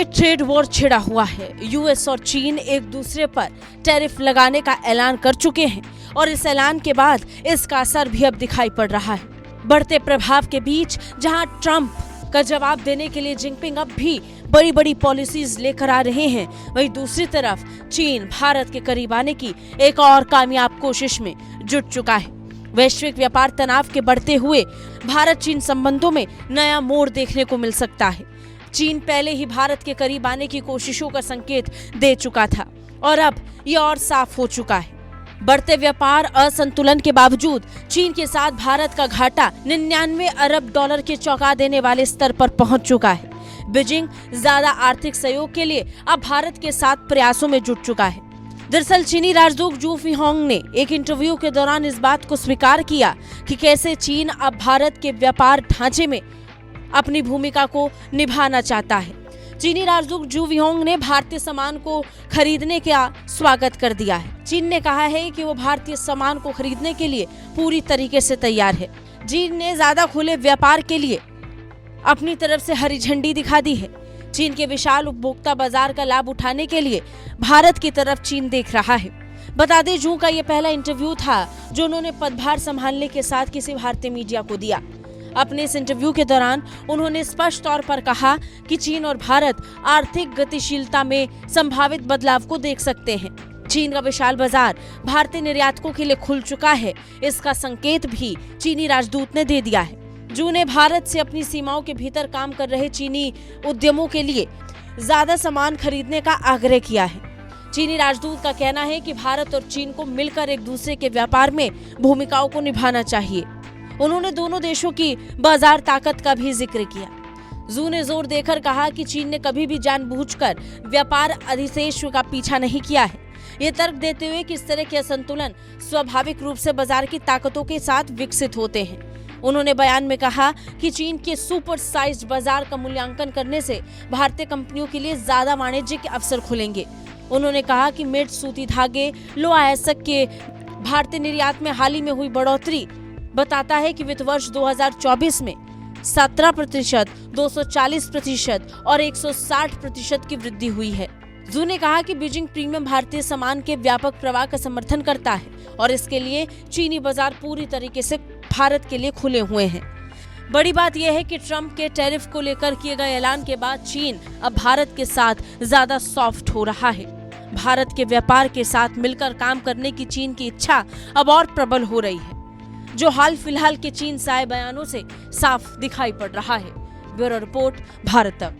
में trade war छिड़ा हुआ है। यूएस और चीन एक दूसरे पर टैरिफ लगाने का ऐलान कर चुके हैं और इस ऐलान के बाद इसका असर भी अब दिखाई पड़ रहा है। बढ़ते प्रभाव के बीच जहां ट्रंप का जवाब देने के लिए जिनपिंग अब भी बड़ी बड़ी पॉलिसीज लेकर आ रहे हैं, वहीं दूसरी तरफ चीन भारत के करीब आने की एक और कामयाब कोशिश में जुट चुका है। वैश्विक व्यापार तनाव के बढ़ते हुए भारत चीन संबंधों में नया मोड़ देखने को मिल सकता है। चीन पहले ही भारत के करीब आने की कोशिशों का संकेत दे चुका था और अब ये और साफ हो चुका है। बढ़ते व्यापार असंतुलन के बावजूद चीन के साथ भारत का घाटा 99 अरब डॉलर के चौंका देने वाले स्तर पर पहुंच चुका है। बीजिंग ज्यादा आर्थिक सहयोग के लिए अब भारत के साथ प्रयासों में जुट चुका है। दरअसल चीनी राजदूत जू फीहोंग ने एक इंटरव्यू के दौरान इस बात को स्वीकार किया कि कैसे चीन अब भारत के व्यापार ढांचे में अपनी भूमिका को निभाना चाहता है। चीनी राजदूत जू फीहोंग ने भारतीय सामान को खरीदने का स्वागत कर दिया है। चीन ने कहा है कि वो भारतीय सामान को खरीदने के लिए पूरी तरीके से तैयार है। चीन ने ज्यादा खुले व्यापार के लिए अपनी तरफ से हरी झंडी दिखा दी है। चीन के विशाल उपभोक्ता बाजार का लाभ उठाने के लिए भारत की तरफ चीन देख रहा है। बता दें, जू का ये पहला इंटरव्यू था जो उन्होंने पदभार संभालने के साथ किसी भारतीय मीडिया को दिया। अपने इस इंटरव्यू के दौरान उन्होंने स्पष्ट तौर पर कहा कि चीन और भारत आर्थिक गतिशीलता में संभावित बदलाव को देख सकते हैं। चीन का विशाल बाजार भारतीय निर्यातकों के लिए खुल चुका है, इसका संकेत भी चीनी राजदूत ने दे दिया है। जू ने भारत से अपनी सीमाओं के भीतर काम कर रहे चीनी उद्यमों के लिए ज्यादा सामान खरीदने का आग्रह किया है। चीनी राजदूत का कहना है कि भारत और चीन को मिलकर एक दूसरे के व्यापार में भूमिकाओं को निभाना चाहिए। उन्होंने दोनों देशों की बाजार ताकत का भी जिक्र किया। जू ने जोर देकर कहा कि चीन ने कभी भी जानबूझकर व्यापार अधिशेष का पीछा नहीं किया है। ये तर्क देते हुए कि इस तरह के असंतुलन स्वाभाविक रूप से बाजार की ताकतों के साथ विकसित होते हैं। उन्होंने बयान में कहा कि चीन के सुपर साइज्ड बाजार का मूल्यांकन करने से भारतीय कंपनियों के लिए ज्यादा वाणिज्यिक अवसर खुलेंगे। उन्होंने कहा कि मिर्च, सूती धागे, लोहा ऐसक के भारतीय निर्यात में हाल ही में हुई बढ़ोतरी बताता है कि वित्त वर्ष 2024 में 17%, 240% और 160% की वृद्धि हुई है। जू ने कहा कि बीजिंग प्रीमियम भारतीय सामान के व्यापक प्रवाह का समर्थन करता है और इसके लिए चीनी बाजार पूरी तरीके से भारत के लिए खुले हुए हैं। बड़ी बात यह है कि ट्रंप के टैरिफ को लेकर किए गए ऐलान के बाद चीन अब भारत के साथ ज्यादा सॉफ्ट हो रहा है। भारत के व्यापार के साथ मिलकर काम करने की चीन की इच्छा अब और प्रबल हो रही है, जो हाल फिलहाल के चीन से आए बयानों से साफ दिखाई पड़ रहा है। ब्यूरो रिपोर्ट, भारत तक।